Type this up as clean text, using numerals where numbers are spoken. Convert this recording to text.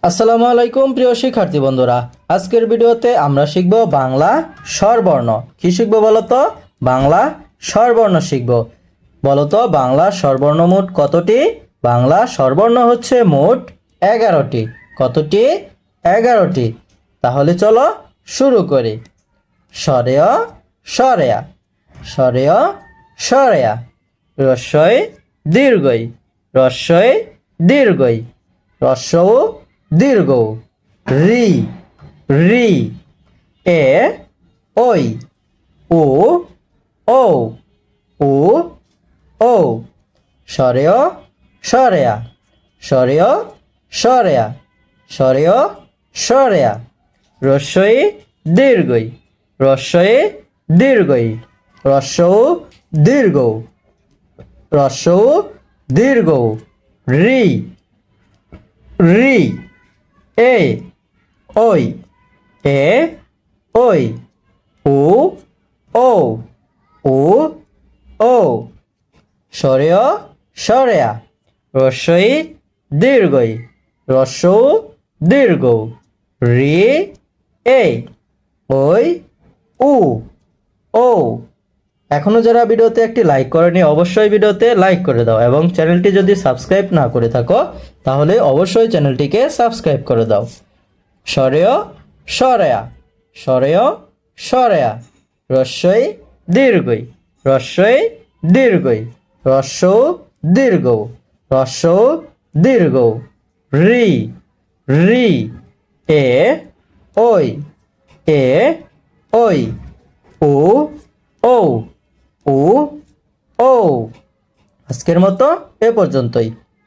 আসসালামু আলাইকুম প্রিয় শিক্ষার্থী বন্ধুরা, আজকের ভিডিওতে আমরা শিখব বাংলা স্বরবর্ণ। কি শিখব বলো তো? বাংলা স্বরবর্ণ শিখব। বলো তো বাংলা স্বরবর্ণ মোট কতটি? বাংলা স্বরবর্ণ হচ্ছে মোট 11টি। কতটি? 11টি। তাহলে চলো শুরু করি। স্বরেয় স্বরেয়া, স্বরেয় স্বরেয়া, রস্বই দীর্ঘই, রস্বই দীর্ঘই, রস্বউ দীর্ঘ, রি রি, এ ওই, ও ও, ও ও, স্বরেয় স্বরেয়া, স্বরেয় স্বরেয়া, স্বরেয় স্বরেয়া, রস্বই দীর্ঘই, রস্বই দীর্ঘই, রস্বউ দীর্ঘ, রস্বউ দীর্ঘ, রি রি, এ ওই, এ ওই, ও ও, ও ও, স্বরেয় স্বরেয়া, রস্বই দীর্ঘই, রস্বউ দীর্ঘ, রি এ ওই, উ ও। এখনও যারা ভিডিওতে একটি লাইক করেনি অবশ্যই ভিডিওতে লাইক করে দাও, এবং চ্যানেলটি যদি সাবস্ক্রাইব না করে থাকো তাহলে অবশ্যই চ্যানেলটিকে সাবস্ক্রাইব করে দাও। স্বরেয় স্বরেয়া, স্বরেয় স্বরেয়া, রস্বই দীর্ঘই, রস্বই দীর্ঘই, রস্বউ দীর্ঘ, রস্বউ দীর্ঘ, রি রি, এ ওই, এ ওই, ও ও, ও ও। আজকের মতো এ পর্যন্তই।